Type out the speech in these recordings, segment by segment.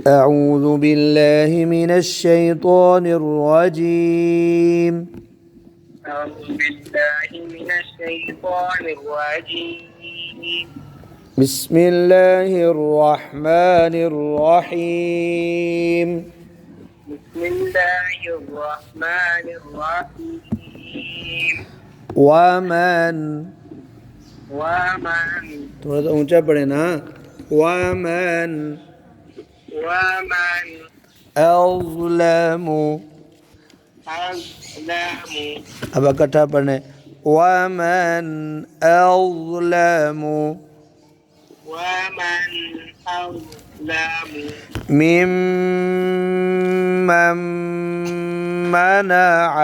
أعوذ بالله من الشيطان الرجيم. أعوذ بالله من الشيطان الرجيم. بسم الله الرحمن الرحيم. بسم الله الرحمن الرحيم. ومن थोड़ा सा ऊंचा पढ़े ना. ومن أظلم. अब इकट्ठा पढ़ने. ومن أظلم ممن منع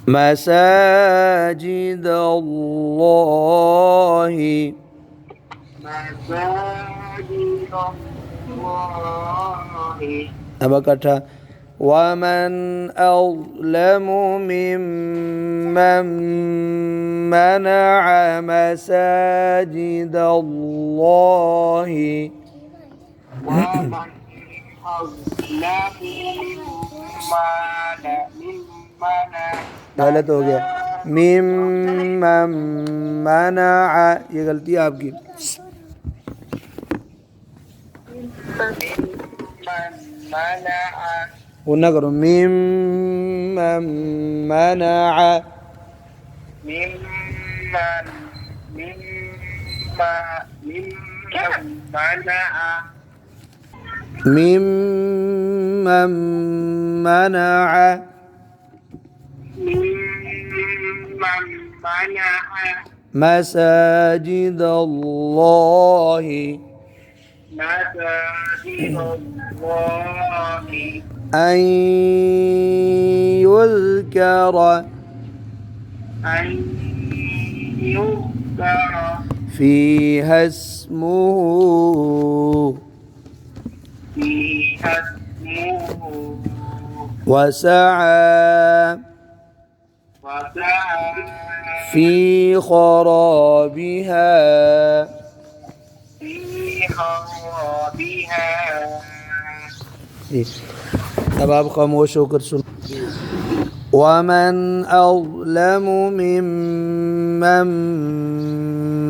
مساجد الله. अब इकट्ठा. ومن أظلم ممن منع مساجد الله. गलत हो गया. मिम्मम मनाअ, ये गलती है आपकी. वो ना करो. मिम्मम मनाअ. ممن منع مساجد الله أن يذكر فيها اسمه وسعى في خرابها. अब आप खामोश होकर सुन. ومن أظلم ممن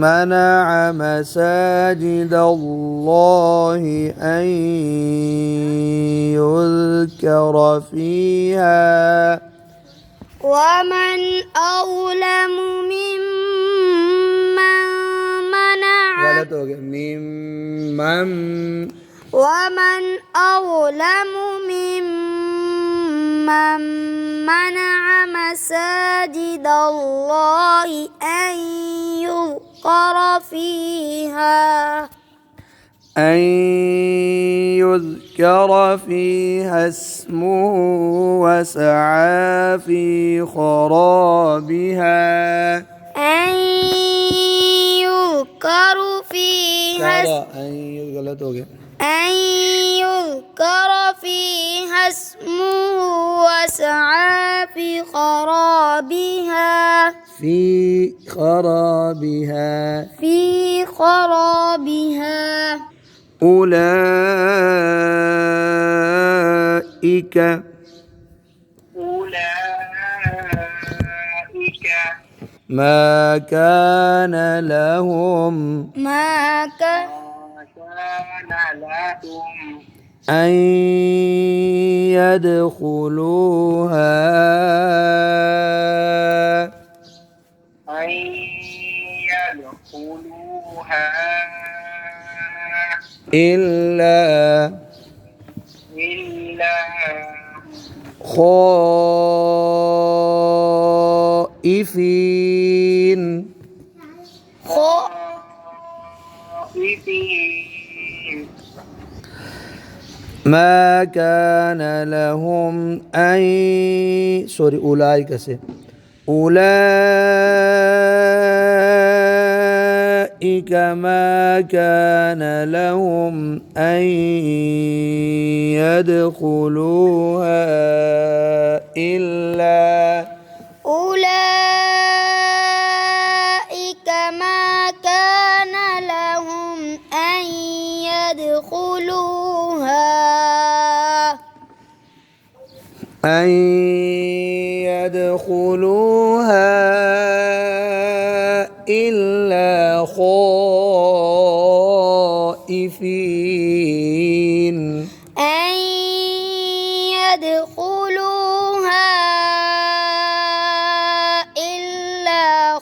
منع مساجد الله أن يذكر فيها. ومن أظلم ممن منع. गलत हो गया. ممن. ومن أظلم ممن منع مساجد الله أن يذكر فيها اسمه وسعى في خرابها. أن يذكر فيها. गलत हो गया. أن يذكر فيها اسمه وسعى في خرابها. أولئك ما كان لهم أن يدخلوها إلا خائفين. ما كان لهم أن أولئك से أولئك ما كان لهم أن يدخلوها إلا. أولئك أن يدخلوها إلا خائفين أن يدخلوها إلا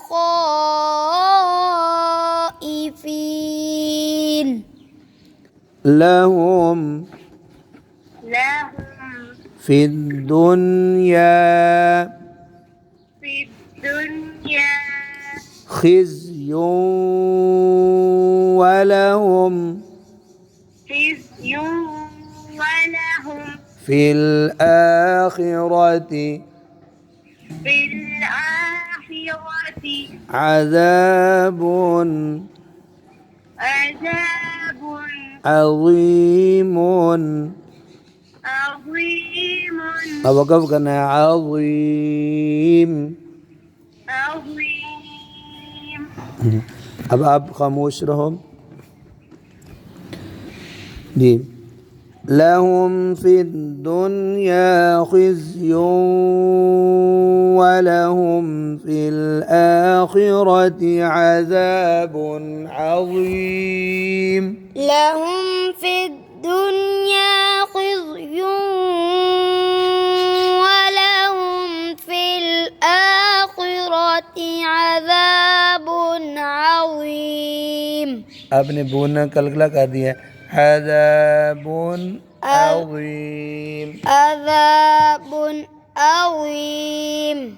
خائفين لهم في الدنيا خزي ولهم في الآخرة عذاب عظيم وقف كنا عظيم अब खामोश रहो जी لهم في الدنيا خزي ولهم في الآخرة عذاب عظيم لهم في الدنيا خزي ولهم في الآخرة عذاب عظيم आपने बोलना कलकला कर दिया عذاب عظيم عذاب عظيم